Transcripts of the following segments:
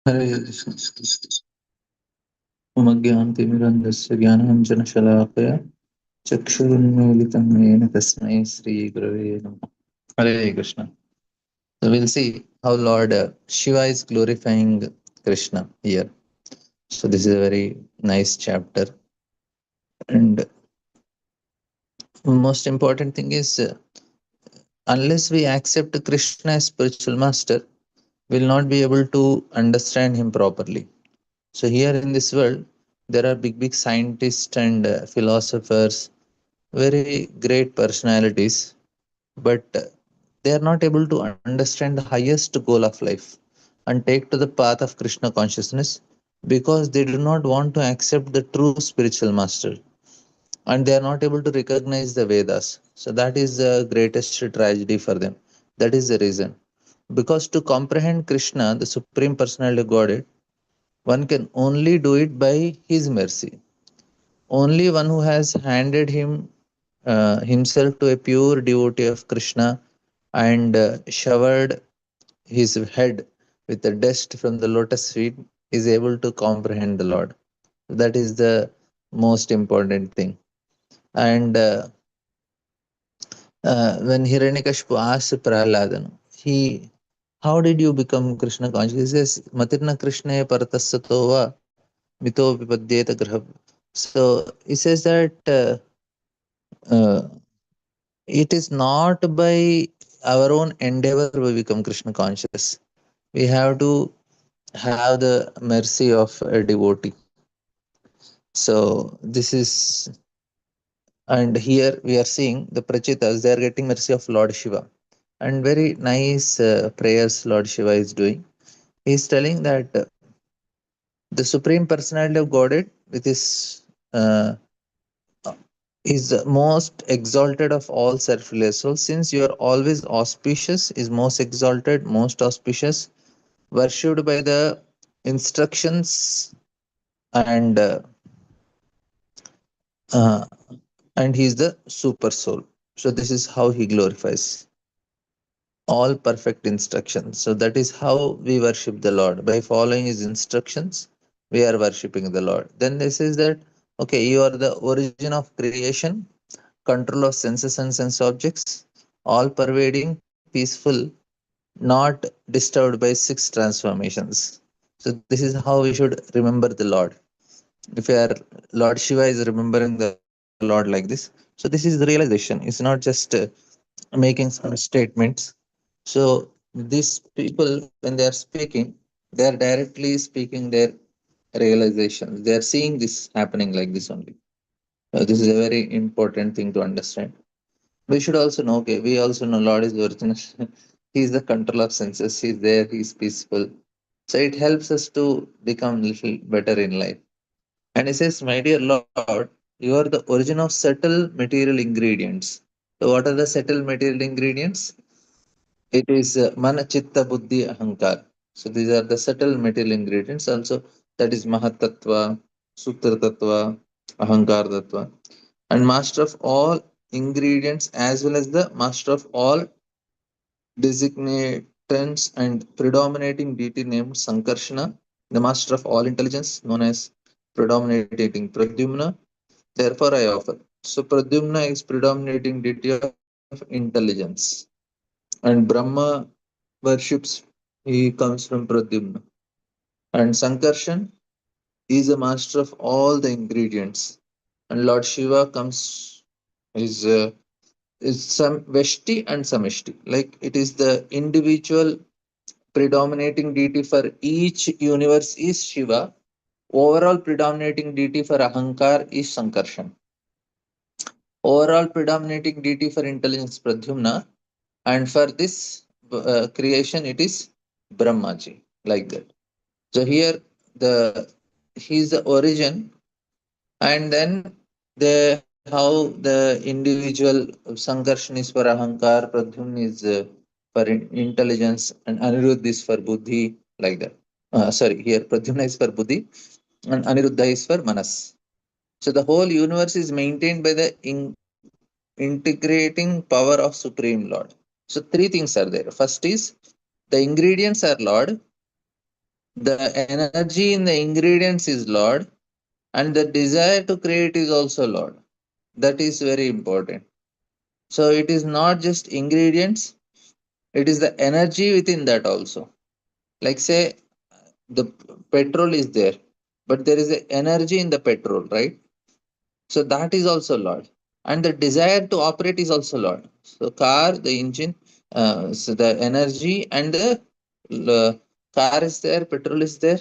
हरे कृष्ण मम ज्ञानतिमिरन्धस्य ज्ञानाञ्जनशलाकया चक्षुरुन्मीलितं येन तस्मै श्रीगुरवे नमः. Hare Krishna. So we'll see how Lord Shiva is glorifying Krishna here. So this is a very nice chapter. And most important thing is unless we accept Krishna as spiritual master, we'll not be able to understand him properly. So here in this world, there are big scientists and philosophers, very great personalities, but they are not able to understand the highest goal of life and take to the path of Krishna consciousness because they do not want to accept the true spiritual master and they are not able to recognize the Vedas. So that is the greatest tragedy for them. That is the reason. Because to comprehend Krishna, the Supreme Personality of Godhead, one can only do it by His mercy. Only one who has handed himself to a pure devotee of Krishna and showered his head with the dust from the lotus feet is able to comprehend the Lord. That is the most important thing. And when Hiranyakashipu asked Prahladana, how did you become Krishna conscious? He says, Matirna Krishna Paratasatova Mito Vipadyeta Graham. So he says that uh, it is not by our own endeavor we become Krishna conscious. We have to have the mercy of a devotee. So this is, and here we are seeing the Prachitas, they are getting mercy of Lord Shiva. And very nice prayers Lord Shiva is doing. He is telling that the Supreme Personality of Godhead, with his is the most exalted of all self-relate souls. Since you are always auspicious, is most exalted, most auspicious, worshipped by the instructions and uh, and he is the super soul. So this is how he glorifies all perfect instructions. So that is how we worship the Lord. By following his instructions, we are worshipping the Lord. Then this is that okay, you are the origin of creation, control of senses and sense objects, all pervading, peaceful, not disturbed by six transformations. So this is how we should remember the Lord. If our Lord Shiva is remembering the Lord like this, so this is the realization. It's not just making some statements. So these people, when they are speaking, they are directly speaking their realizations. They are seeing this happening like this only. This is a very important thing to understand. We should also know, okay, we also know Lord is the original. He is the control of senses. He is there. He is peaceful. So it helps us to become little better in life. And he says, my dear Lord, you are the origin of subtle material ingredients. So what are the subtle material ingredients? It is mana, chitta, buddhi, ahankar. So these are the subtle material ingredients. Also, that is mahatattva, sutra tattva, ahankar tattva. And master of all ingredients as well as the master of all designatants and predominating deity named Sankarshana, the master of all intelligence known as predominating Pradyumna. Therefore, I offer. So, Pradyumna is predominating deity of intelligence, and Brahma worships, he comes from Pradyumna. And Sankarshan is a master of all the ingredients, and Lord Shiva comes is some Veshti and Samishti. Like it is the individual predominating deity for each universe is Shiva. Overall predominating deity for Ahankar is Sankarshan. Overall predominating deity for intelligence Pradyumna, and for this creation it is Brahmaji, like that. So here the he is the origin, and then the how the individual Sankarshan is for Ahankar, Pradyumna is for intelligence, and Aniruddha is for Buddhi, like that. Sorry, here Pradyumna is for Buddhi, and Aniruddha is for Manas. So the whole universe is maintained by the integrating power of Supreme Lord. So three things are there. First is the ingredients are Lord, The energy in the ingredients is Lord, and the desire to create is also Lord. That is very important. So it is not just ingredients, it is the energy within that also. Like say the petrol is there, but there is a energy in the petrol, right? So that is also Lord. And the desire to operate is also Lord. So car, the engine, so the energy and the car is there, petrol is there,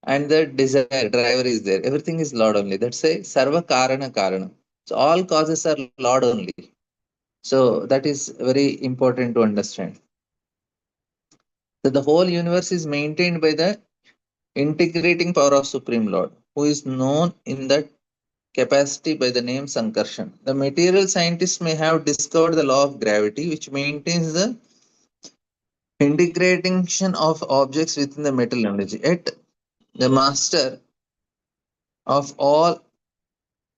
and the desire, driver is there. Everything is Lord only. That's a Sarva Karana Karana. So all causes are Lord only. So that is very important to understand. So the whole universe is maintained by the integrating power of Supreme Lord, who is known in that capacity by the name Sankarshan. The material scientists may have discovered the law of gravity, which maintains the integration of objects within the metal energy. Yet, the master of all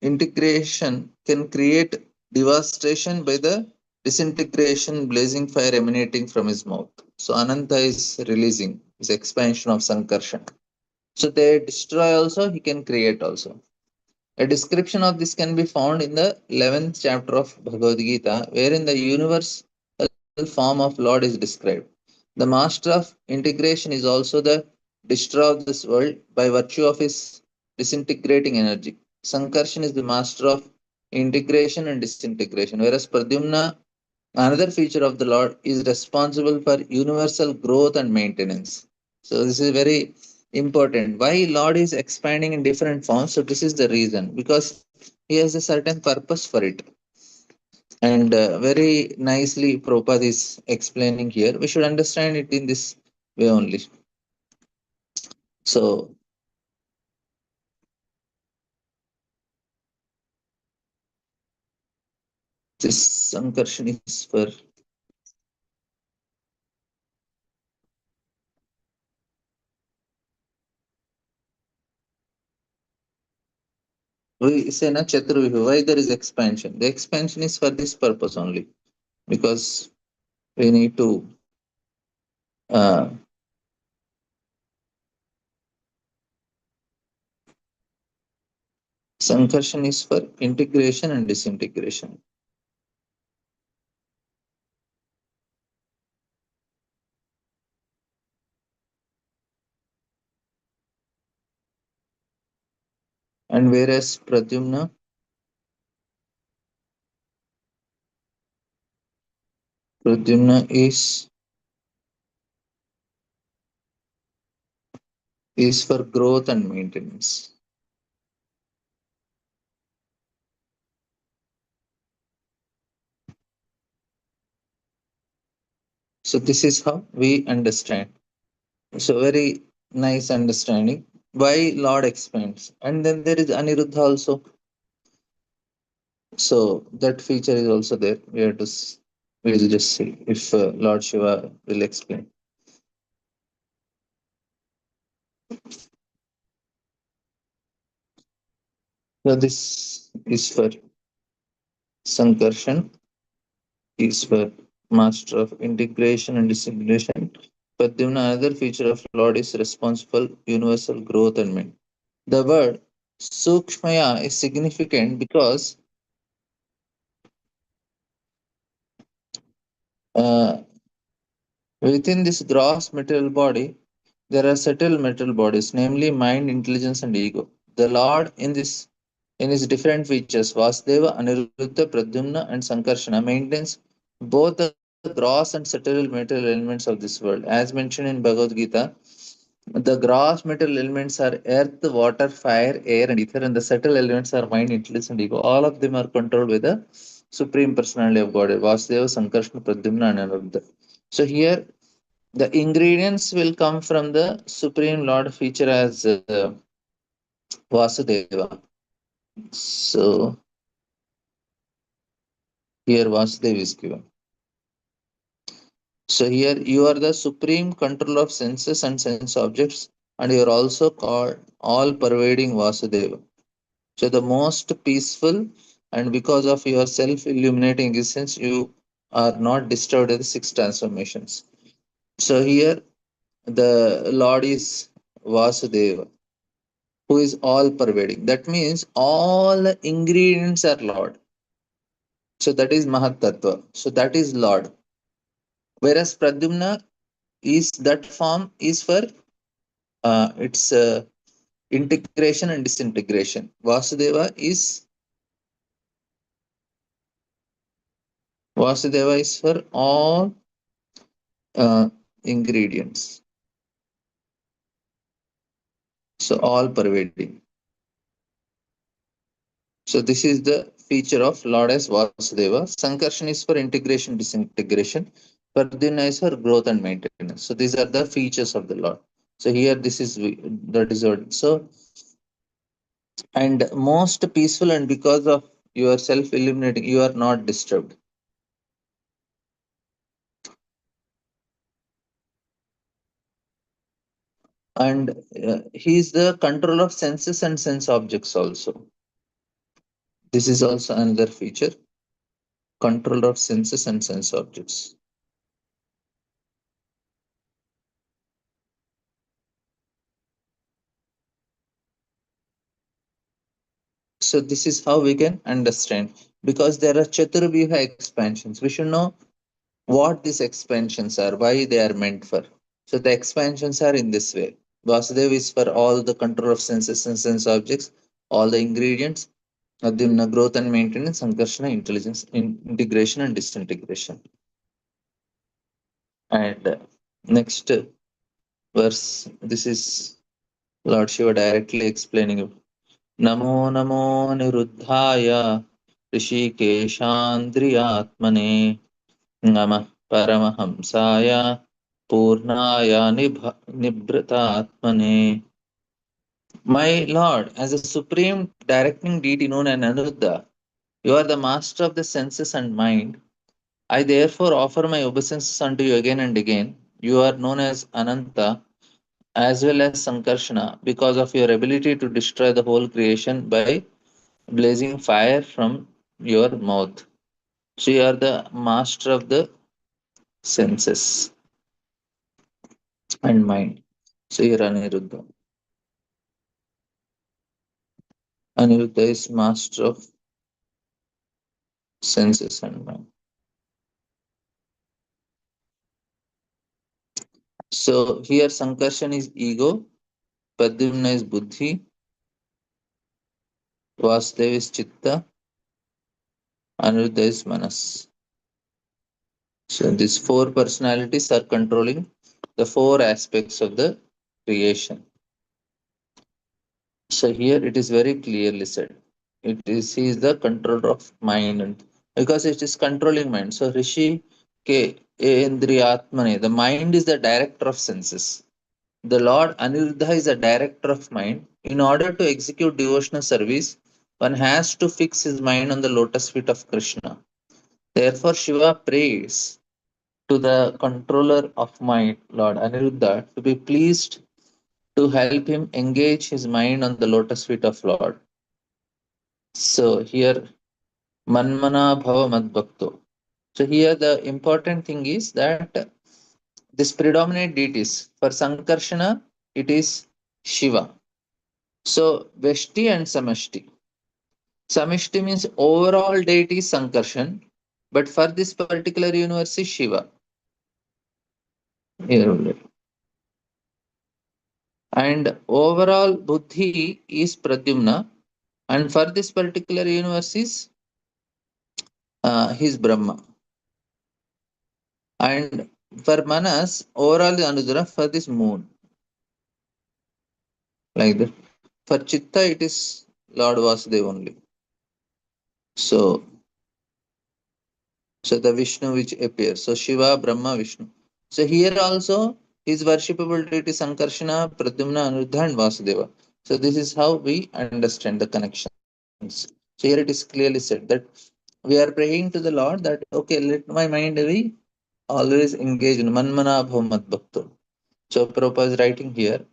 integration can create devastation by the disintegration, blazing fire emanating from his mouth. So, Ananta is releasing his expansion of Sankarshan. So, they destroy also, he can create also. A description of this can be found in the 11th chapter of Bhagavad Gita, wherein the universal form of Lord is described. The master of integration is also the destroyer of this world by virtue of his disintegrating energy. Sankarshan is the master of integration and disintegration, whereas Pradyumna, another feature of the Lord, is responsible for universal growth and maintenance. So this is very important. Why Lord is expanding in different forms? So this is the reason, because he has a certain purpose for it. And very nicely Prabhupada is explaining here. We should understand it in this way only. So this Sankarshan is for, we say na Chaturvihu, why there is expansion? The expansion is for this purpose only, because we need to uh, Sankarshan is for integration and disintegration. And whereas Pradyumna is for growth and maintenance. So this is how we understand. So very nice understanding why Lord expands. And then there is Aniruddha also. So that feature is also there. We have to we'll just see if Lord Shiva will explain. So this is for Sankarshan, is for master of integration and disintegration. Pradyumna, another feature of Lord, is responsible universal growth and maintenance. The word Sukshmaya is significant because uh, within this gross material body, there are subtle material bodies, namely mind, intelligence, and ego. The Lord in his different features, Vasudeva, Aniruddha, Pradyumna, and Sankarshana, maintains both the gross and subtle material elements of this world. As mentioned in Bhagavad Gita, the gross material elements are earth, water, fire, air, and ether, and the subtle elements are mind, intelligence, and ego. All of them are controlled by the Supreme Personality of God, Vasudeva, Sankarshana, Pradyumna, and Aniruddha. So here the ingredients will come from the Supreme Lord feature as Vasudeva. So here Vasudeva is given. So here you are the supreme controller of senses and sense objects, and you are also called all pervading Vasudeva. So the most peaceful, and because of your self illuminating existence, you are not disturbed by the six transformations. So here the Lord is Vasudeva, who is all pervading. That means all the ingredients are Lord. So that is Mahat Tattva. So that is Lord. Whereas Pradyumna is that form is for its integration and disintegration. Vasudeva is for all ingredients. So all pervading. So this is the feature of Lord as Vasudeva. Sankarshan is for integration, disintegration. Pradyumna is for growth and maintenance. So these are the features of the Lord. So here this is that is what. So and most peaceful, and because of your self illuminating, you are not disturbed. And he is the control of senses and sense objects also. This is also another feature, control of senses and sense objects. So this is how we can understand, because there are Chaturvyuha expansions. We should know what these expansions are, why they are meant for. So the expansions are in this way. Vasudev is for all the control of senses and sense objects, all the ingredients. Adyumna, growth and maintenance. Sankarshana, intelligence, integration and disintegration. And next verse, this is Lord Shiva directly explaining it. Namo Namo निरुद्धाय ऋषिकेशान्द्रियात्मने नमः परमहंसाय पूर्णाय निभृतात्मने. My Lord, as a supreme directing deity known as Anuruddha, you are the master of the senses and mind. I therefore offer my obeisances unto you again and again. You are known as Ananta as well as Sankarshana because of your ability to destroy the whole creation by blazing fire from your mouth. So you are the master of the senses and mind. So you are Aniruddha. Aniruddha is master of senses and mind. So here Sankarshan is ego, Pradyumna is buddhi, Vasudev is chitta, Aniruddha is manas. So these four personalities are controlling the four aspects of the creation. So here it is very clearly said. It is he is the controller of mind, and because it is controlling mind. So Rishi K Indriyatmane, the mind is the director of senses. The Lord Aniruddha is the director of mind. In order to execute devotional service, one has to fix his mind on the lotus feet of Krishna. Therefore, Shiva prays to the controller of mind, Lord Aniruddha, to be pleased to help him engage his mind on the lotus feet of Lord. So here, Manmana Bhava Madbhakto. So here the important thing is that this predominant deities, for Sankarshana, it is Shiva. So Veshti and Samashti. Samishti means overall deity is Sankarshan, but for this particular universe is Shiva. Here only. And overall Buddhi is Pradyumna, and for this particular universe is his Brahma. And for Manas, overall the Anudra for this moon. Like that. For Chitta, it is Lord Vasudev only. So, so the Vishnu which appears. So Shiva, Brahma, Vishnu. So here also his worshipable deity Sankarshana, Pradyumna, Anuruddha, and Vasudeva. So this is how we understand the connections. So here it is clearly said that we are praying to the Lord that okay, let my mind be always engaged in Manmana Bhavat Bhakto. So Prabhupada is writing here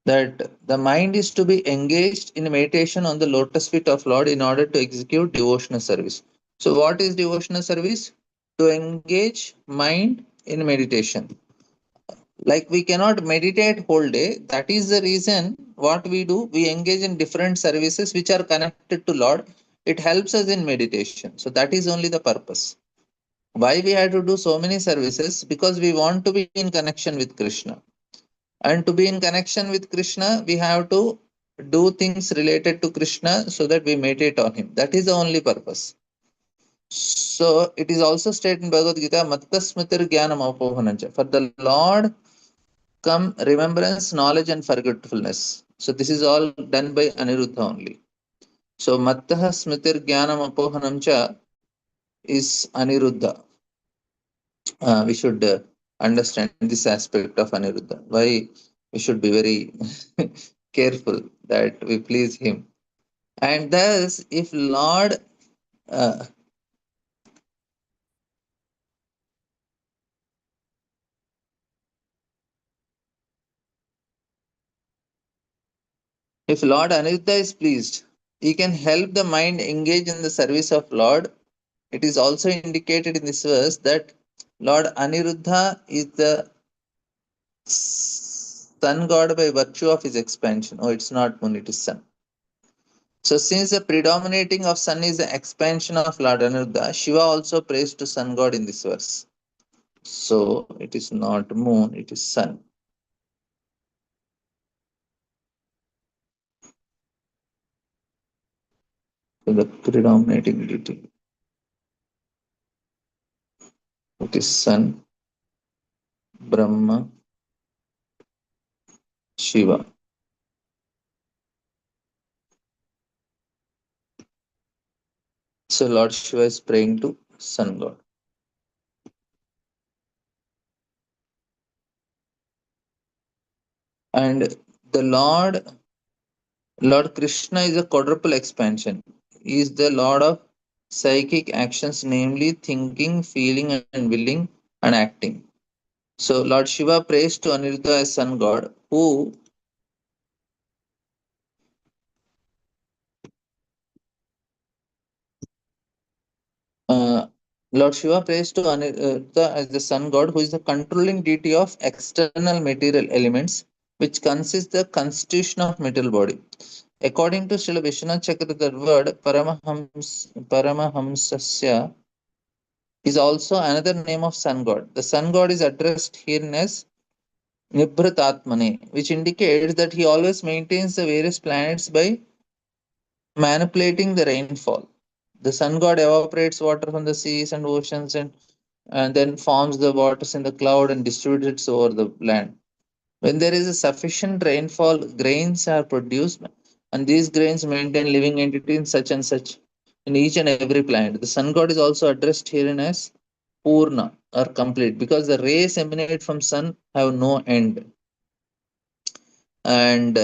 that the mind is to be engaged in meditation on the lotus feet of Lord in order to execute devotional service. So, what is devotional service? To engage mind in meditation. Like we cannot meditate whole day. That is the reason what we do, we engage in different services which are connected to Lord. It helps us in meditation. So that is only the purpose. Why we have to do so many services? Because we want to be in connection with Krishna. And to be in connection with Krishna, we have to do things related to Krishna so that we meditate on him. That is the only purpose. So it is also stated in Bhagavad Gita, Matta Smritir Jnanam Apohanancha. For the Lord come remembrance, knowledge, and forgetfulness. So this is all done by Aniruddha only. So Mattaha Smritir Jnanam Apohanam cha is Aniruddha. We should understand this aspect of Aniruddha. Why we should be very careful that we please him. And thus, if Lord, uh, if Lord Aniruddha is pleased, he can help the mind engage in the service of Lord. It is also indicated in this verse that Lord Aniruddha is the sun god by virtue of his expansion. Oh, it's not moon, it is sun. So, since the predominating of sun is the expansion of Lord Aniruddha, Shiva also prays to sun god in this verse. So, it is not moon, it is sun. So, the predominating deity, it is sun, Brahma, Shiva. So, Lord Shiva is praying to sun god. And the Lord Krishna is a quadruple expansion. He is the Lord of psychic actions, namely thinking, feeling, and willing and acting. So Lord Shiva prays to Aniruddha as sun god, who uh, Lord Shiva prays to Aniruddha as the sun god, who is the controlling deity of external material elements, which consist the constitution of material body. According to Srila Vishwanath Chakra, the word Paramahamsasya is also another name of sun god. The sun god is addressed here as Nibhratatmane, which indicates that he always maintains the various planets by manipulating the rainfall. The sun god evaporates water from the seas and oceans and then forms the waters in the cloud and distributes it over the land. When there is a sufficient rainfall, grains are produced, and these grains maintain living entity in such and such in each and every planet. The sun god is also addressed herein as Purna or complete because the rays emanate from sun have no end, and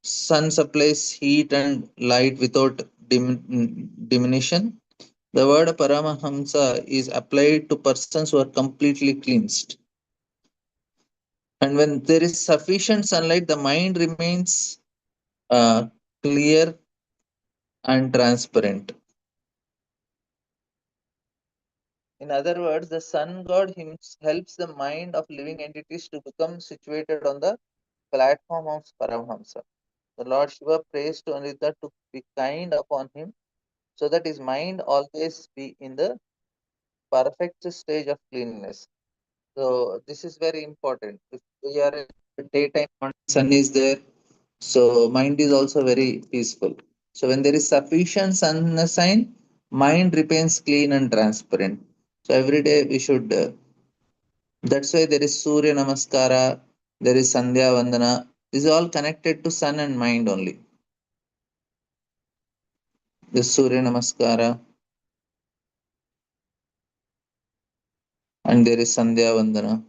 sun supplies heat and light without diminution. The word Paramahamsa is applied to persons who are completely cleansed. And when there is sufficient sunlight, the mind remains uh, clear and transparent. In other words, the sun god helps the mind of living entities to become situated on the platform of Paramahamsa. The Lord Shiva prays to Anita to be kind upon him so that his mind always be in the perfect stage of cleanliness. So this is very important. If we are in daytime, sun is there, so mind is also very peaceful. So when there is sufficient sunshine, mind remains clean and transparent. So every day we should. That's why there is Surya Namaskara, there is Sandhya Vandana. This is all connected to sun and mind only. The Surya Namaskara and there is Sandhya Vandana.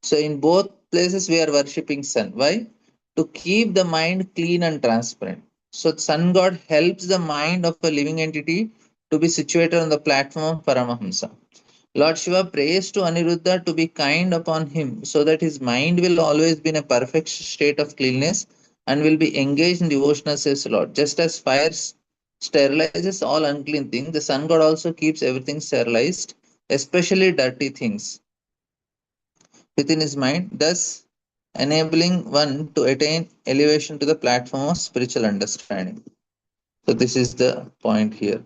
So in both places we are worshipping sun. Why? To keep the mind clean and transparent. So sun god helps the mind of a living entity to be situated on the platform of Paramahamsa. Lord Shiva prays to Aniruddha to be kind upon him so that his mind will always be in a perfect state of cleanness and will be engaged in devotional service, Lord. Just as fire sterilizes all unclean things, the sun god also keeps everything sterilized especially dirty things, within his mind, thus enabling one to attain elevation to the platform of spiritual understanding. So, this is the point here.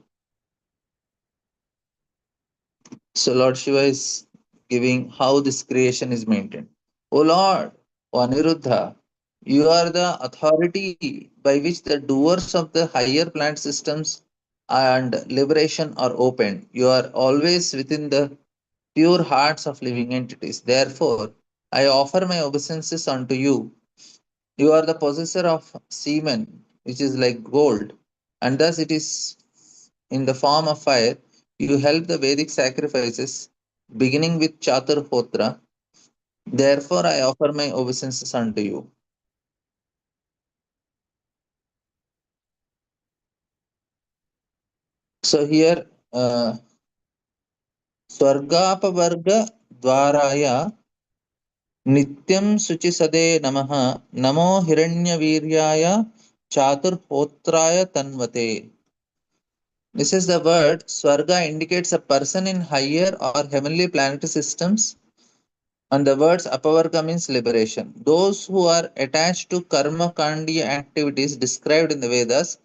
So, Lord Shiva is giving how this creation is maintained. O Lord, O Aniruddha, you are the authority by which the doors of the higher plant systems and liberation are opened. You are always within the pure hearts of living entities. Therefore, I offer my obeisances unto you. You are the possessor of semen, which is like gold, and thus it is in the form of fire. You help the Vedic sacrifices, beginning with Chaturhotra. Therefore, I offer my obeisances unto you. So here, Swargapavarga Dwaraya Nityam Suchisade Namaha Namo Hiranyaviryaya Chaturhotraya Tanvate. This is the word Swarga indicates a person in higher or heavenly planetary systems, and the words Apavarga means liberation. Those who are attached to karma kandiya activities described in the Vedas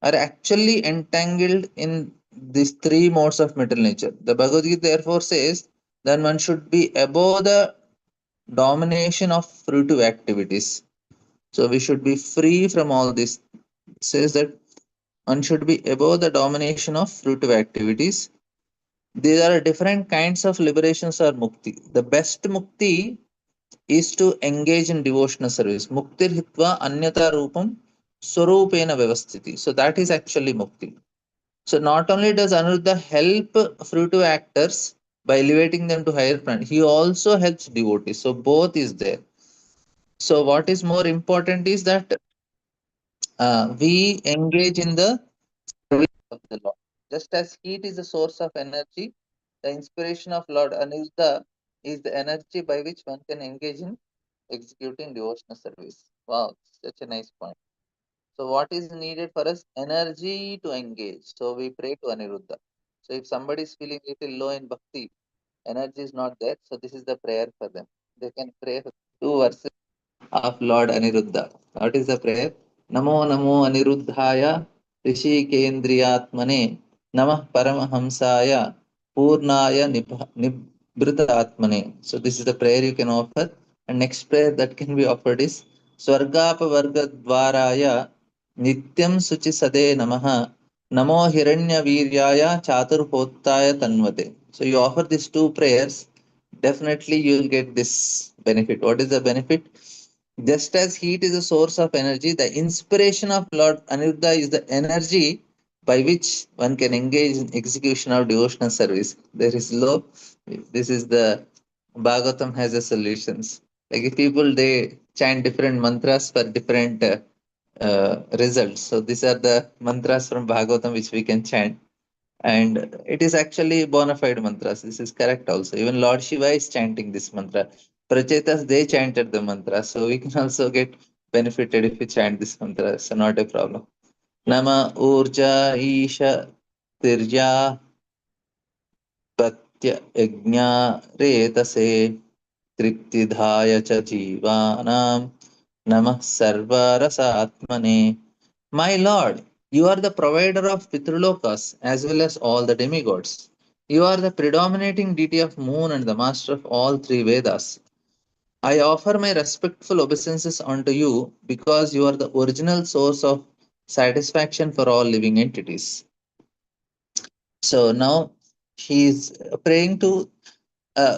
are actually entangled in these three modes of material nature. The Bhagavad Gita therefore says that one should be above the domination of fruitive activities. So we should be free from all this. It says that one should be above the domination of fruitive activities. There are different kinds of liberations or mukti. The best mukti is to engage in devotional service. Muktir hitva anyata rupam swarupena vyavasthiti. So that is actually mukti. So not only does Anuruddha help fruitive actors by elevating them to higher plane, he also helps devotees. So both is there. So what is more important is that we engage in the service of the Lord. Just as heat is a source of energy, the inspiration of Lord Anuruddha is the energy by which one can engage in executing devotional service. Wow, such a nice point. So, what is needed for us? Energy to engage. So, we pray to Aniruddha. So, if somebody is feeling little low in bhakti, energy is not there. So, this is the prayer for them. They can pray two verses of Lord Aniruddha. What is the prayer? Namo Namo Aniruddhaya Rishikendriyatmane Namah Paramahamsaya Purnaya Nibritatmane. So this is the prayer you can offer. And next prayer that can be offered is Swargapa Varga Dvaraya Nityam Suchi Sade Namaha Namo Hiranya Viryaya Chaturhotaya Tanvate. So you offer these two prayers, definitely you will get this benefit. What is the benefit? Just as heat is a source of energy, the inspiration of Lord Aniruddha is the energy by which one can engage in execution of devotional service. There is low. This is the Bhagavatam has the solutions. Like if people they chant different mantras for different results. So these are the mantras from Bhagavatam which we can chant, and it is actually bona fide mantras. This is correct also. Even Lord Shiva is chanting this mantra. Prachetas they chanted the mantra, so we can also get benefited if we chant this mantra. So not a problem. Nama Urja Isha Tirja Patya Yajna Retase Triptidhaya Cha Jivanam Namah Sarvarasatmane. My Lord, you are the provider of Pitralokas as well as all the demigods. You are the predominating deity of moon and the master of all three Vedas. I offer my respectful obeisances unto you because you are the original source of satisfaction for all living entities. So now he is praying to,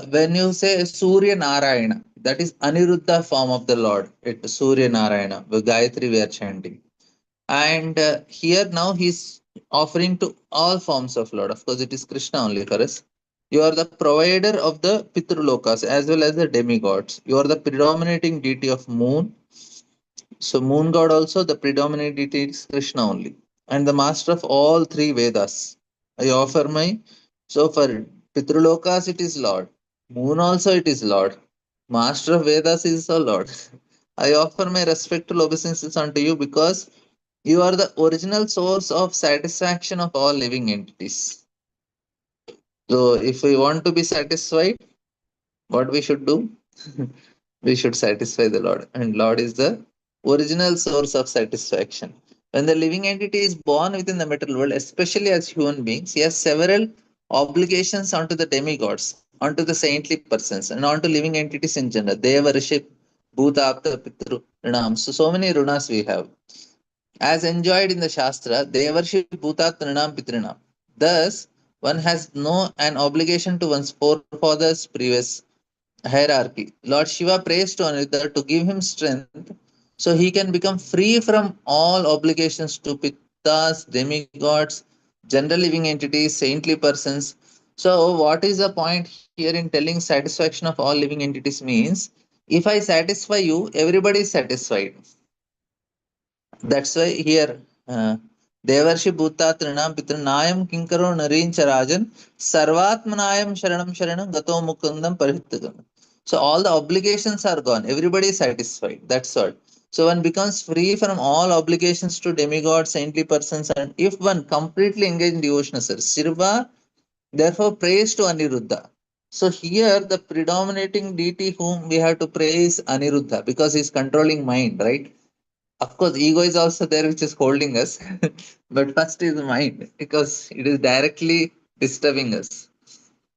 when you say Surya Narayana, that is Aniruddha form of the Lord. It Surya Narayana, the Gayatri we are chanting. And here now he's offering to all forms of Lord. Of course, it is Krishna only for us. You are the provider of the Pitrulokas as well as the demigods. You are the predominating deity of moon. So moon god also the predominant deity is Krishna only. And the master of all three Vedas. I offer my, so for Pitrulokas it is Lord. Moon also it is Lord. Master of Vedas is the Lord. I offer my respectful obeisances unto you because you are the original source of satisfaction of all living entities. So if we want to be satisfied, what we should do? We should satisfy the Lord, and Lord is the original source of satisfaction. When the living entity is born within the material world, especially as human beings, he has several obligations onto the demigods, onto the saintly persons, and onto living entities in general. They worship Bhuta, Apta, Pitru, Rinam. So many runas we have. As enjoyed in the Shastra, they worship Bhutat Trinam Pitrinam. Thus, one has no an obligation to one's forefathers' previous hierarchy. Lord Shiva prays to Aniruddha to give him strength so he can become free from all obligations to Pittas, demigods, general living entities, saintly persons. So, what is the point here in telling satisfaction of all living entities means if I satisfy you, everybody is satisfied. That's why here Devarshi Bhuta Trinam Pitranayam Kinkaro Narincha Rajan Sarvatmanayam Sharanam Sharanam Gato Mukundam Parihitagam. So all the obligations are gone. Everybody is satisfied. That's all. So one becomes free from all obligations to demigods, saintly persons, and if one completely engaged in devotional service. Sirva therefore prays to Aniruddha. So here the predominating deity whom we have to praise is Aniruddha because he's controlling mind, right? Of course, ego is also there, which is holding us. But first is mind, because it is directly disturbing us.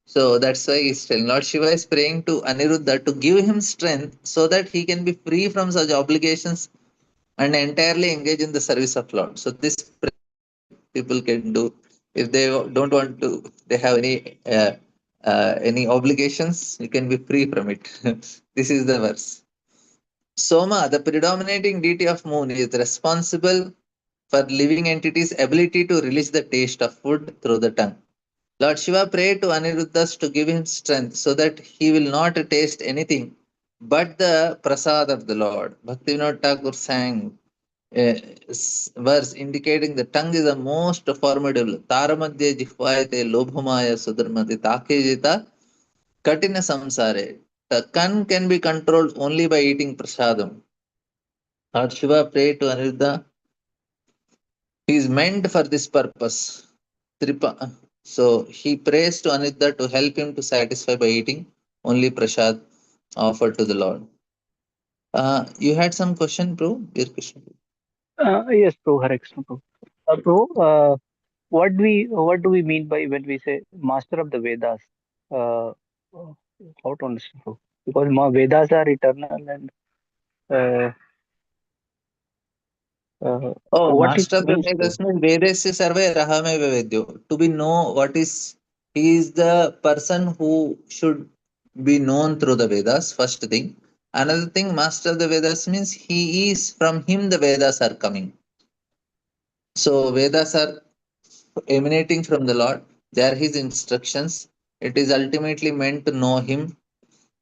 So that's why he's telling Lord Shiva is praying to Aniruddha to give him strength so that he can be free from such obligations and entirely engage in the service of Lord. So this prayer people can do if they don't want to. They have any obligations. You can be free from it. This is the verse. Soma, the predominating deity of moon, is responsible for living entities' ability to release the taste of food through the tongue. Lord Shiva prayed to Aniruddhas to give him strength so that he will not taste anything but the prasad of the Lord. Bhaktivinoda Thakur sang a verse indicating the tongue is the most formidable. Taramadhya jihvayate lobhamaya sudharmati takejita katina samsare. The tongue can be controlled only by eating prasadam. Lord Shiva prayed to Aniruddha. He is meant for this purpose. So he prays to Aniruddha to help him to satisfy by eating only prasad offered to the Lord. You had some question, bro? Dear Krishna. Yes, Pro, Hare Krishna, Pro. Pro, what do we mean by when we say master of the Vedas? Uh, how to understand, Pro? Because Vedas are eternal, and uh, uh, Oh, what it master of the means, Pro? Vedas means Vedasya Sarve Rahame Vedyo. To be know what is, he is the person who should be known through the Vedas, first thing. Another thing, master of the Vedas means he is, from him the Vedas are coming. So Vedas are emanating from the Lord. They are his instructions. It is ultimately meant to know him,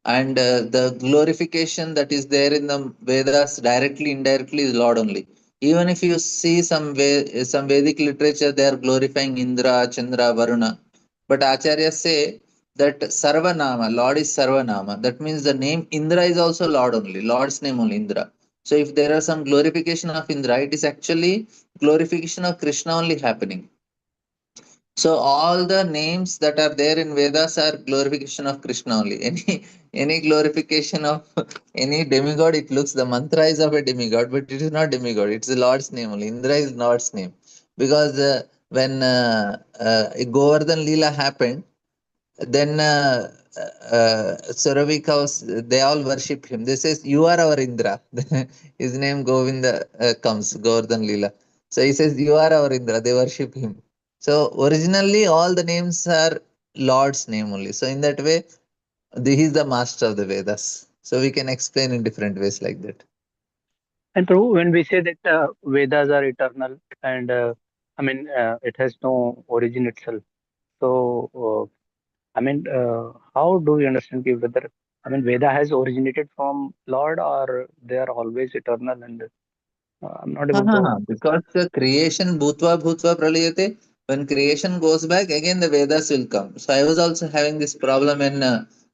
and the glorification that is there in the Vedas directly, indirectly is Lord only. Even if you see some Vedic literature, they are glorifying Indra, Chandra, Varuna. But Acharyas say that Sarvanama, Lord is Sarvanama. That means the name Indra is also Lord only, Lord's name only, Indra. So if there are some glorification of Indra, it is actually glorification of Krishna only happening. So all the names that are there in Vedas are glorification of Krishna only. Any glorification of any demigod, it looks the mantra is of a demigod, but it is not demigod. It's the Lord's name only. Indra is Lord's name because when Govardhan Leela happened, then Suravikas, they all worship him. They says, "You are our Indra." His name Govinda comes, Govardhan Leela. So he says, "You are our Indra." They worship him. So originally, all the names are Lord's name only. So in that way, he is the master of the Vedas. So we can explain in different ways like that. And Pro, when we say that Vedas are eternal, and it has no origin itself. So, how do we understand whether Veda has originated from Lord, or they are always eternal? And I'm not able to Because understand. the creation bhutva bhutva pralayate, when creation goes back, again the Vedas will come. So I was also having this problem when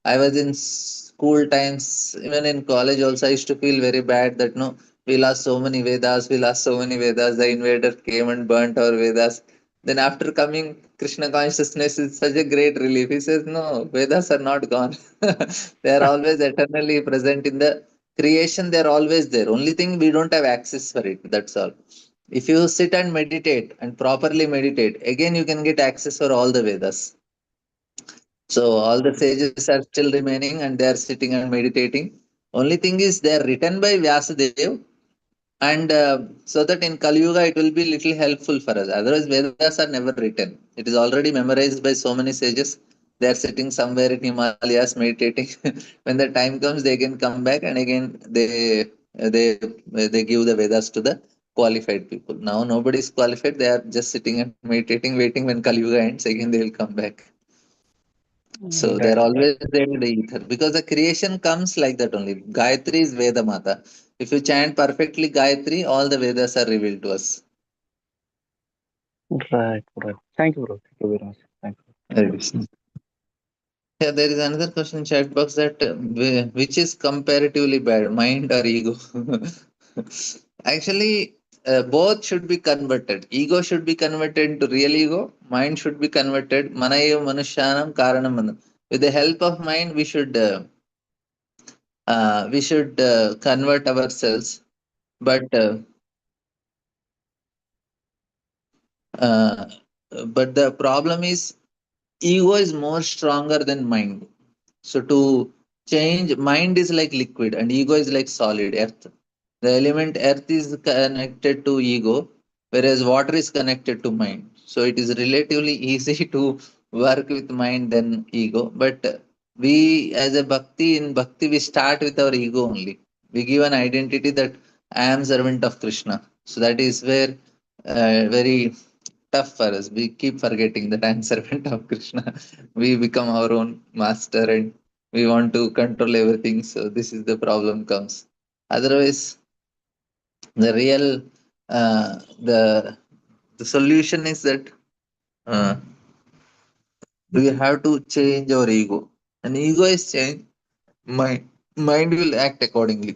I was in school times, even in college also, I used to feel very bad that no, we lost so many Vedas, we lost so many Vedas. The invader came and burnt our Vedas. Then after coming, Krishna consciousness is such a great relief. He says, no, Vedas are not gone. They are always eternally present in the creation. They are always there. Only thing we don't have access for it. That's all. If you sit and meditate and properly meditate, again you can get access for all the Vedas. So all the sages are still remaining and they are sitting and meditating. Only thing is they are written by Vyasadev, and so that in Kali Yuga it will be little helpful for us. Otherwise, Vedas are never written. It is already memorized by so many sages. They are sitting somewhere in Himalayas meditating. When the time comes, they can come back and again they give the Vedas to the qualified people. Now nobody is qualified. They are just sitting and meditating, waiting when Kali Yuga ends. Again they will come back. So they are Right, right. always there in the ether because the creation comes like that only. Gayatri is Veda Mata. If you chant perfectly Gayatri, all the Vedas are revealed to us. Right, right. Thank you, bro. Thank you very much. Thank you. Hare Krishna. Yeah, there is another question in chat box that which is comparatively bad, mind or ego? Actually, both should be converted. Ego should be converted into real ego. Mind should be converted. Manayo manushyanam karanam manu. With the help of mind, we should convert ourselves. But uh, but the problem is ego is more stronger than mind. So to change, mind is like liquid and ego is like solid earth. The element earth is connected to ego, whereas water is connected to mind. So it is relatively easy to work with mind than ego. But we, as a bhakti, in bhakti, we start with our ego only. We give an identity that I am servant of Krishna. So that is where very tough for us. We keep forgetting that I am servant of Krishna. We become our own master and we want to control everything. So this is the problem comes. Otherwise, the real the solution is that uh, we have to change our ego. And ego is changed, mind will act accordingly.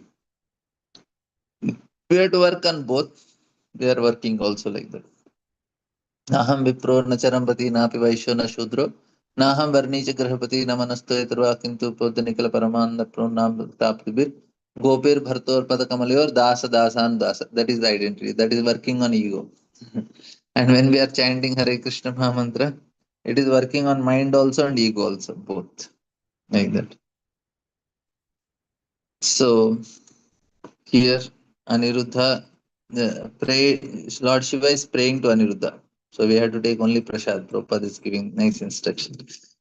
We have to work on both. We are working also like that. नाहं विप्रो न चरमपति नापि वैश्यो न शूद्रो नाहं वर्णी च गृहपति न मनस्तो यतर्वा किंतु प्रोक्त निखिल परमानंद प्रो नाम ताप्तिभिर गोपीर भरतोर पद कमलयोर दास दासान दास. That is the identity. That is working on ego. And when we are chanting Hare Krishna Maha Mantra, it is working on mind also and ego also, both like that. So here, Aniruddha, Lord Shiva is praying to Aniruddha. So we have to take only Prasad. Prabhupada is giving nice instruction.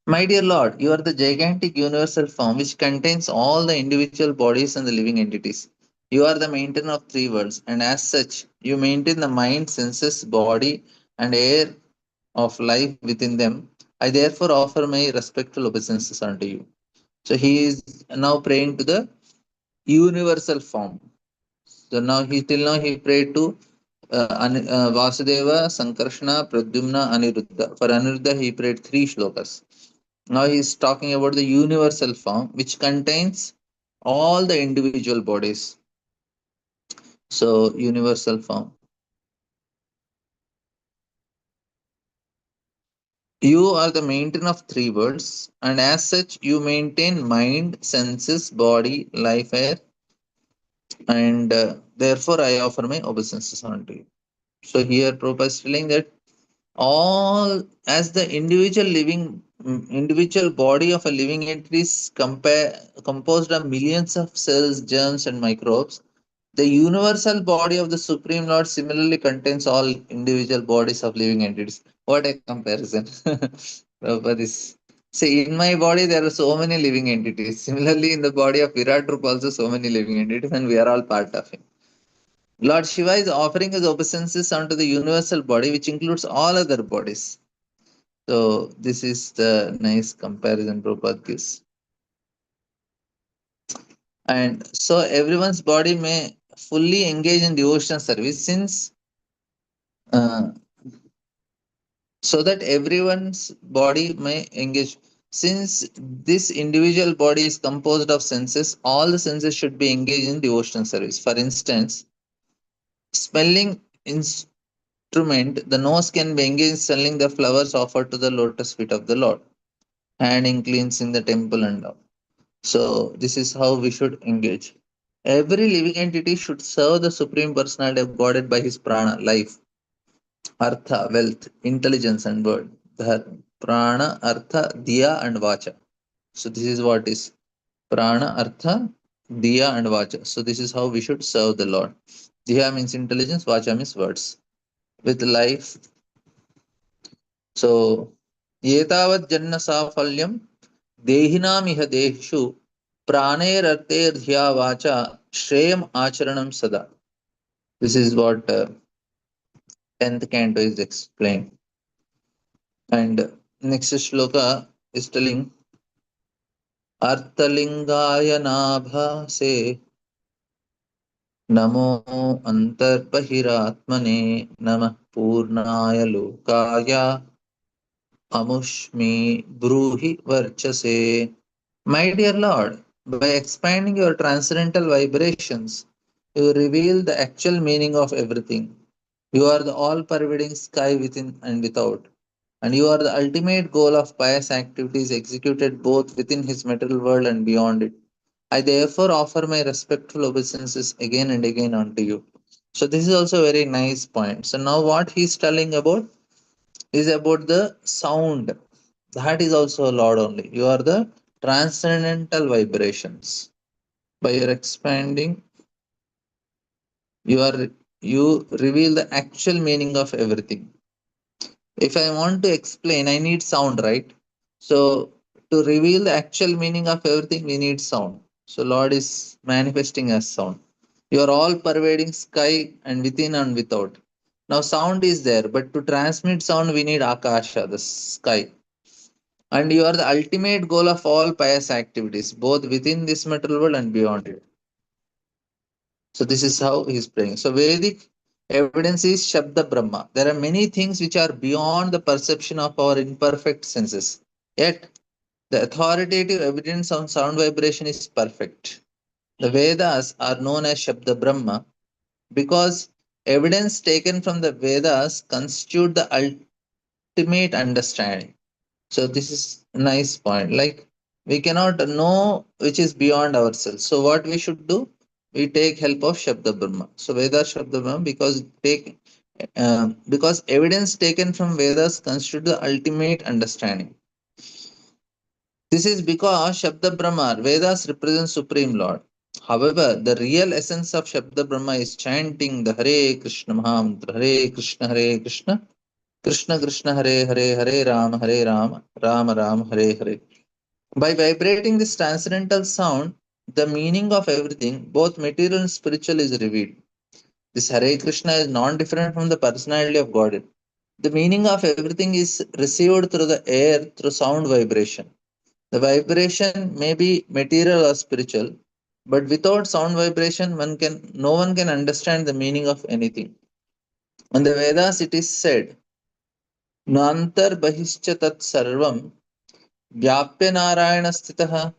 My dear Lord, you are the gigantic universal form which contains all the individual bodies and the living entities. You are the maintainer of three worlds, and as such, you maintain the mind, senses, body, and air of life within them. I therefore offer my respectful obeisances unto you. So he is now praying to the universal form. So now till now he prayed to Vasudeva, Sankarshna, Pradyumna, Aniruddha. For Aniruddha he prayed three shlokas. Now he is talking about the universal form which contains all the individual bodies. So universal form. You are the maintainer of three worlds, and as such you maintain mind, senses, body, life, air, and therefore I offer my obeisances unto you. So here Prabhupada is telling that all as the individual body of a living entity is composed of millions of cells, germs, and microbes. The universal body of the Supreme Lord similarly contains all individual bodies of living entities. What a comparison. Prabhupada is, see, in my body there are so many living entities. Similarly, in the body of Virat Rupa also so many living entities, and we are all part of him. Lord Shiva is offering his obeisances unto the universal body, which includes all other bodies. So this is the nice comparison Prabhupada gives. And so everyone's body may fully engage in devotional service uh, so that everyone's body may engage. Since this individual body is composed of senses, all the senses should be engaged in devotional service. For instance, smelling instrument, the nose can be engaged selling the flowers offered to the lotus feet of the Lord. Hand inclines in the temple and all. So this is how we should engage. Every living entity should serve the Supreme Personality of Godhead by his prana, life, artha, wealth, intelligence, and word. The prana, artha, diya, and vacha. So this is what is prana, artha, diya, and vacha. So this is how we should serve the Lord. Diya means intelligence, vacha means words. With life, so एतावत् जन्म साफल्यं देहिनामिह देहेषु प्राणैरर्थैर्ध्या वाचा श्रेयम् आचरणं सदा. This is what 10th canto is explained. And next shloka is telling Arthalingaya nabhase namo antarbhiratmane namah purnaya lokaya amushmi bruhi varchase. My dear Lord, by expanding your transcendental vibrations, you reveal the actual meaning of everything. You are the all pervading sky within and without, and you are the ultimate goal of pious activities executed both within his material world and beyond it. I therefore offer my respectful obeisances again and again unto you. So, this is also a very nice point. So, now what he is telling about is about the sound. That is also a Lord only. You are the transcendental vibrations. By your expanding, you are you reveal the actual meaning of everything. If I want to explain, I need sound, right? So to reveal the actual meaning of everything, we need sound. So Lord is manifesting as sound. You are all pervading sky and within and without. Now sound is there, but to transmit sound, we need Akasha, the sky. And you are the ultimate goal of all pious activities, both within this material world and beyond it. So this is how he is praying. So Vedic evidence is Shabda Brahma. There are many things which are beyond the perception of our imperfect senses. Yet the authoritative evidence on sound vibration is perfect. The Vedas are known as Shabda Brahma because evidence taken from the Vedas constitute the ultimate understanding. So this is a nice point. Like we cannot know which is beyond ourselves. So what we should do? We take help of Shabda Brahma. So Veda Shabda Brahma because evidence taken from Vedas constitute the ultimate understanding. This is because Shabda Brahma, Vedas represent Supreme Lord. However, the real essence of Shabda Brahma is chanting the Hare Krishna Mahamantra, Hare Krishna, Krishna Krishna Hare Rama, Rama Rama Hare Hare. By vibrating this transcendental sound, the meaning of everything, both material and spiritual, is revealed. This Hare Krishna is non different from the personality of God. The meaning of everything is received through the air through sound vibration. The vibration may be material or spiritual, but without sound vibration, no one can understand the meaning of anything. In the Vedas, it is said, Nantar Bahischa Tat Sarvam Vyapya Narayana Stitaha.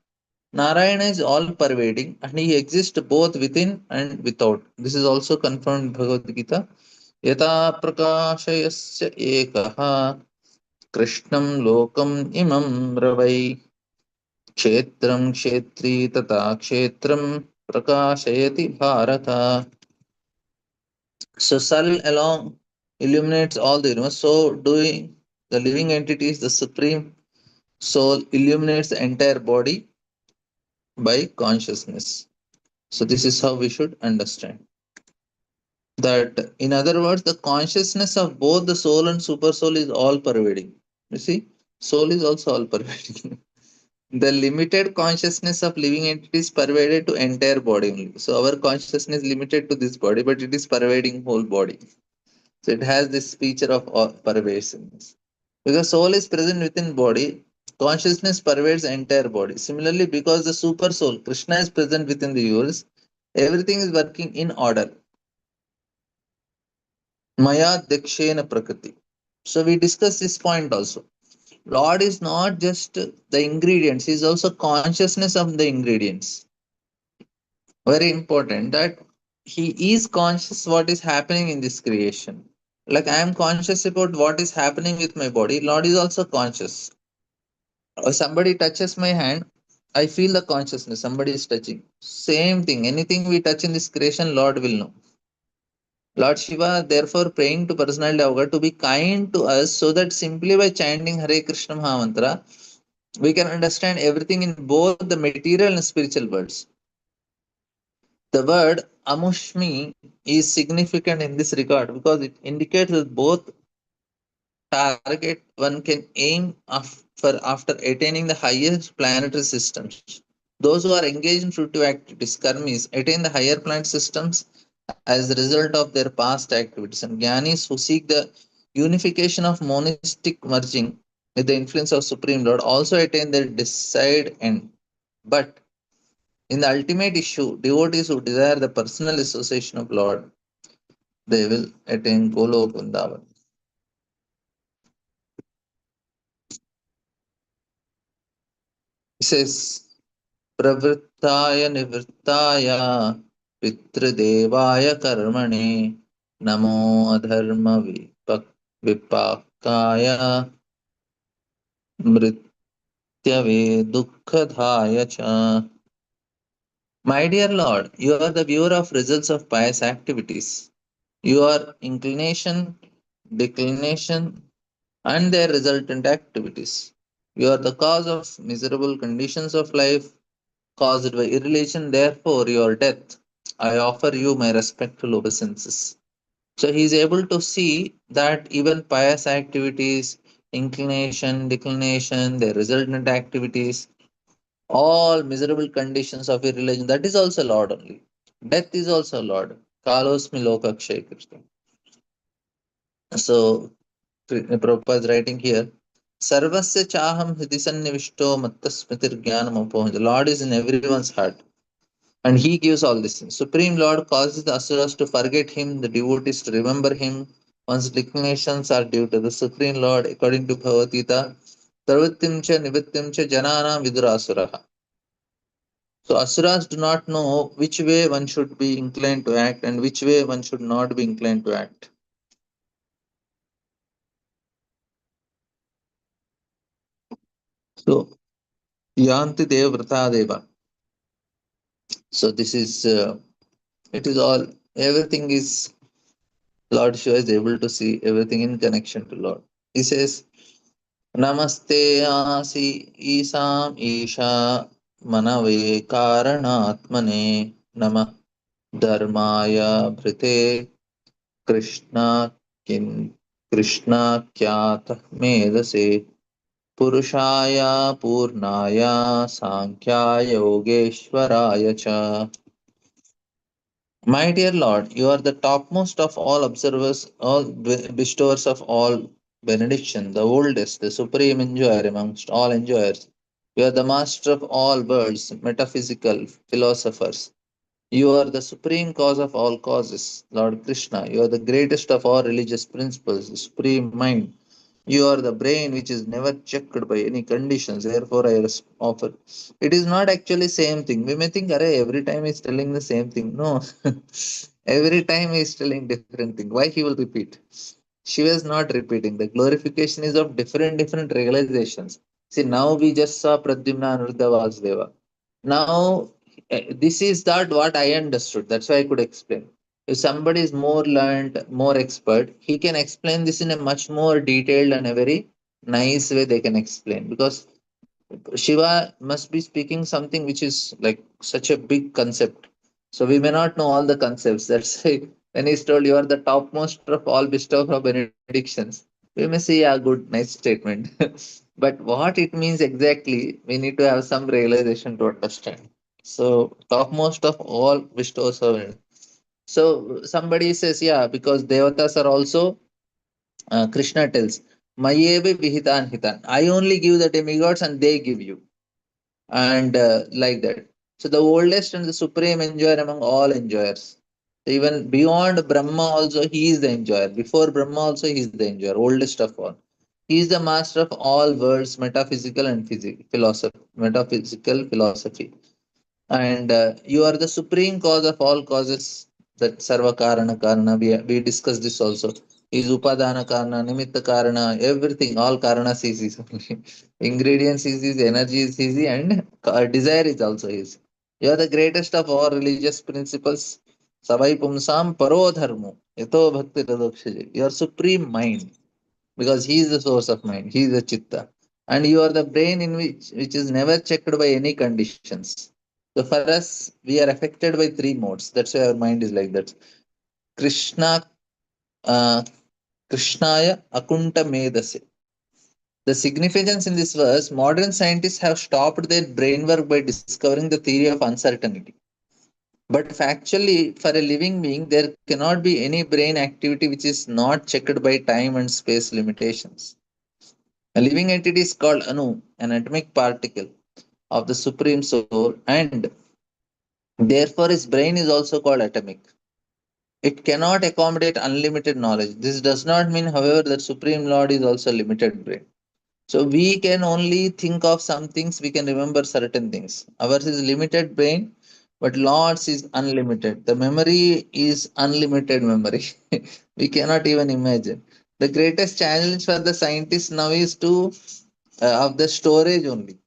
Narayana is all pervading and he exists both within and without. This is also confirmed in Bhagavad Gita. Yata prakashayasya ekaha krishnam lokam imam ravai kshetram kshetri tata kshetram prakashayati bharata. So Sun along illuminates all the universe. So doing the living entities, the supreme soul illuminates the entire body by consciousness. So this is how we should understand that. In other words, the consciousness of both the soul and super soul is all pervading. You see, soul is also all pervading. The limited consciousness of living entities pervaded to entire body only. So our consciousness is limited to this body, but it is pervading whole body. So it has this feature of pervasiveness. Because soul is present within body, consciousness pervades the entire body. Similarly, because the super soul, Krishna, is present within the universe, everything is working in order. Maya Dakshena Prakriti. So we discussed this point also. Lord is not just the ingredients, he is also consciousness of the ingredients. Very important that he is conscious what is happening in this creation. Like I am conscious about what is happening with my body, Lord is also conscious. Or somebody touches my hand, I feel the consciousness, somebody is touching. Same thing, anything we touch in this creation, Lord will know. Lord Shiva, therefore, praying to personality of God to be kind to us so that simply by chanting Hare Krishna Mahamantra, we can understand everything in both the material and spiritual worlds. The word Amushmi is significant in this regard because it indicates that both target one can aim for after attaining the highest planetary systems. Those who are engaged in fruitive activities, karmis, attain the higher planet systems as a result of their past activities, and jnanis who seek the unification of monistic merging with the influence of Supreme Lord also attain their desired end. But in the ultimate issue, devotees who desire the personal association of Lord, they will attain Golok Vrindavan. It says, Pravrittaya Nivrittaya Pitradevaaya Karmane Namo Adharma Vipakaya Mrityave Dukkhadhaya Cha. My dear Lord, you are the viewer of results of pious activities. Your inclination, declination, and their resultant activities. You are the cause of miserable conditions of life caused by irreligion, therefore, your death. I offer you my respectful obeisances. So he is able to see that even pious activities, inclination, declination, their resultant activities, all miserable conditions of irreligion, that is also Lord only. Death is also Lord. Kalosmi lokakshay Krishna. So Prabhupada is writing here, Sarvasya chaham hridhi sannivishto mattasmitir jnanam apoham. The Lord is in everyone's heart and he gives all these things. Supreme Lord causes the asuras to forget him, the devotees to remember him. One's declinations are due to the Supreme Lord according to Bhagavad Gita. Sarvattim cha nivittim cha janana vidurasuraha. So asuras do not know which way one should be inclined to act and which way one should not be inclined to act. So yanti dev vrata deva. So this is it is all everything is Lord Shiva is able to see everything in connection to Lord. He says, Namaste asi isam isha manave karanatmane nama dharmaya bhrite krishna kin krishna kyat medase purushaya purnaya sankhya yogeshwaraya cha. My dear Lord, you are the topmost of all observers, all bestowers of all benediction, the oldest, the supreme enjoyer amongst all enjoyers. You are the master of all worlds, metaphysical philosophers. You are the supreme cause of all causes, Lord Krishna. You are the greatest of all religious principles, the supreme mind. You are the brain which is never checked by any conditions. Therefore, offer. It is not actually same thing. We may think, Array, every time he's telling the same thing. No, every time he's telling different thing. Why he will repeat? Shiva is not repeating. The glorification is of different realizations. See, now we just saw Pradyumna Anuruddha Vasudeva. Now, this is that what I understood. That's why I could explain. If somebody is more learned, more expert, he can explain this in a much more detailed and a very nice way they can explain. Because Shiva must be speaking something which is like such a big concept. So we may not know all the concepts. That's why when he's told you are the topmost of all bestower of benedictions, we may say, yeah, good, nice statement. But what it means exactly, we need to have some realization to understand. So topmost of all bestowers of benediction. So somebody says, yeah, because devatas are also Krishna tells, Mayeve vihitan hitan. I only give the demigods and they give you. And like that. So the oldest and the supreme enjoyer among all enjoyers. Even beyond Brahma also he is the enjoyer. Before Brahma also he is the enjoyer, oldest of all. He is the master of all worlds, metaphysical and philosophy, metaphysical philosophy. And you are the supreme cause of all causes, that Sarva Karana Karana. We discussed this also. Is Upadana Karana, Nimitta Karana, everything, all Karanas is his only. Ingredients is his, energy is his, and desire is also his. You are the greatest of all religious principles. Savai Pumsam Paro Dharmo, Yato Bhakti Radokshaji. Your supreme mind, because he is the source of mind, he is the Chitta. And you are the brain in which is never checked by any conditions. So for us, we are affected by three modes. That's why our mind is like that. Krishna, uh, Krishnaya Akunta Medase. The significance in this verse, modern scientists have stopped their brain work by discovering the theory of uncertainty. But factually, for a living being, there cannot be any brain activity which is not checked by time and space limitations. A living entity is called Anu, an atomic particle of the Supreme Soul, and therefore his brain is also called atomic. It cannot accommodate unlimited knowledge. This does not mean, however, that Supreme Lord is also limited brain. So we can only think of some things, we can remember certain things. Ours is limited brain, but Lord's is unlimited. The memory is unlimited memory. We cannot even imagine. The greatest challenge for the scientists now is to of the storage only.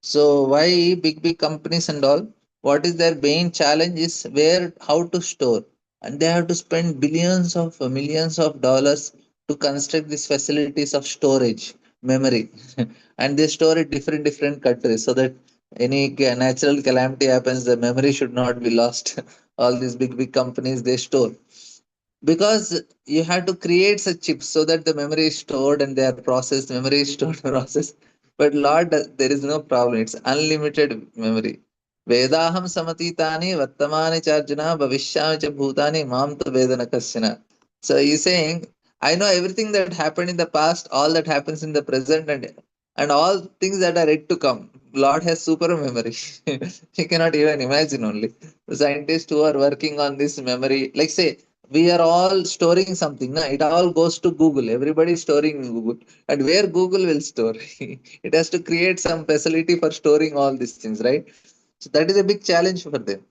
So why big companies and all? What is their main challenge is where how to store, and they have to spend billions of millions of dollars to construct these facilities of storage memory, and they store it different countries so that any natural calamity happens, the memory should not be lost. All these big companies they store because you have to create such chips so that the memory is stored and they are processed, memory is stored, processed. But Lord, there is no problem. It's unlimited memory. Vedaham samatitani vattamani charjuna bhavishyami cha bhutani mam tu vedana kasyana. So he's saying, I know everything that happened in the past, all that happens in the present, and all things that are yet to come. Lord has super memory. You cannot even imagine only. The scientists who are working on this memory, like say, we are all storing something. Na? It all goes to Google. Everybody is storing in Google. And where Google will store? It has to create some facility for storing all these things, right? So that is a big challenge for them.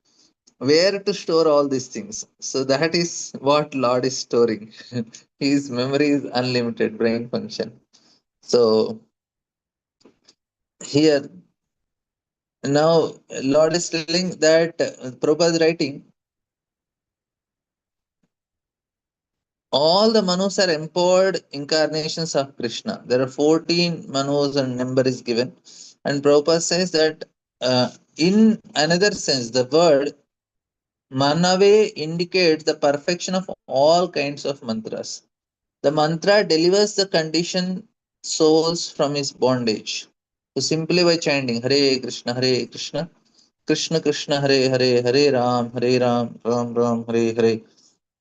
Where to store all these things? So that is what Lord is storing. His memory is unlimited brain function. So here now Lord is telling that Prabhupada is writing all the Manus are empowered incarnations of Krishna. There are 14 Manus and number is given. And Prabhupada says that in another sense, the word Manave indicates the perfection of all kinds of mantras. The mantra delivers the conditioned souls from his bondage. So simply by chanting Hare Krishna, Krishna Krishna, Hare Hare, Hare Ram, Ram Ram, Hare Hare.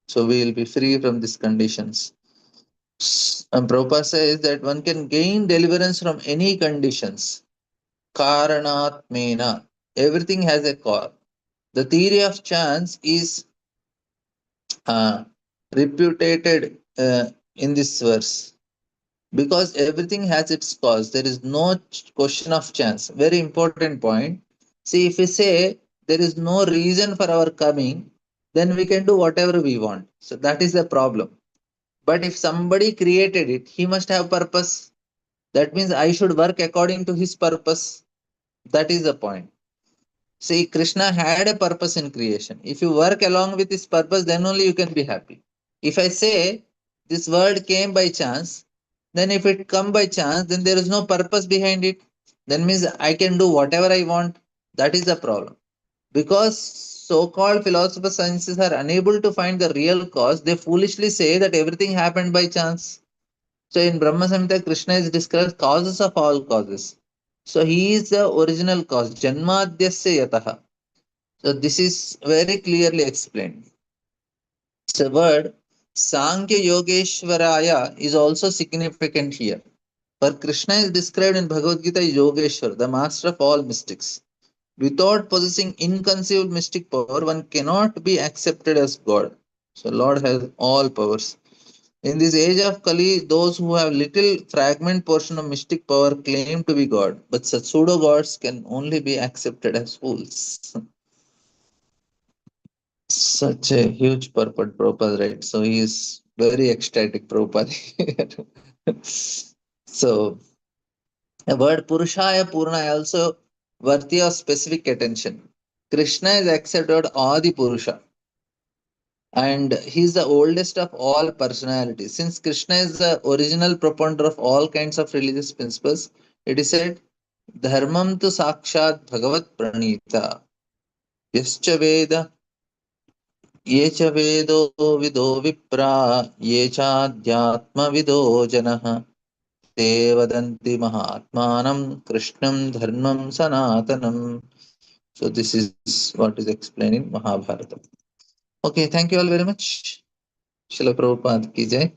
So we will be free from these conditions. And Prabhupada says that one can gain deliverance from any conditions. Karanatmena. Everything has a cause. The theory of chance is uh, reputed in this verse because everything has its cause. There is no question of chance. Very important point. See, if we say there is no reason for our coming, then we can do whatever we want. So that is the problem. But if somebody created it, he must have purpose. That means I should work according to his purpose. That is the point. See, Krishna had a purpose in creation. If you work along with his purpose, then only you can be happy. If I say this world came by chance, then if it come by chance, then there is no purpose behind it. Then means I can do whatever I want. That is the problem. Because so-called philosopher sciences are unable to find the real cause, they foolishly say that everything happened by chance. So in Brahma Samhita, Krishna is described causes of all causes. So he is the original cause. Janmadhyasya yataha. So this is very clearly explained. The word Sankhya Yogeshwaraya is also significant here. For Krishna is described in Bhagavad Gita as Yogeshwar, the master of all mystics. Without possessing inconceivable mystic power, one cannot be accepted as God. So Lord has all powers. In this age of Kali, those who have little fragment portion of mystic power claim to be God, but such pseudo gods can only be accepted as fools. Such a huge purport, Prabhupada, right? So he is Very ecstatic, Prabhupada. So, the word Purushaya Purna also worthy of specific attention. Krishna is accepted Adi Purusha, and he is the oldest of all personalities. Since Krishna is the original propounder of all kinds of religious principles, it is said, Dharmam tu sakshat bhagavat pranita, yascha veda, ye cha vedo vido vipra, ye cha adhyatma vido janah, te vadanti mahatmanam krishnam dharmam sanatanam. So this is what is explained in Mahabharata. Okay, thank you all very much. Srila Prabhupada ki jai.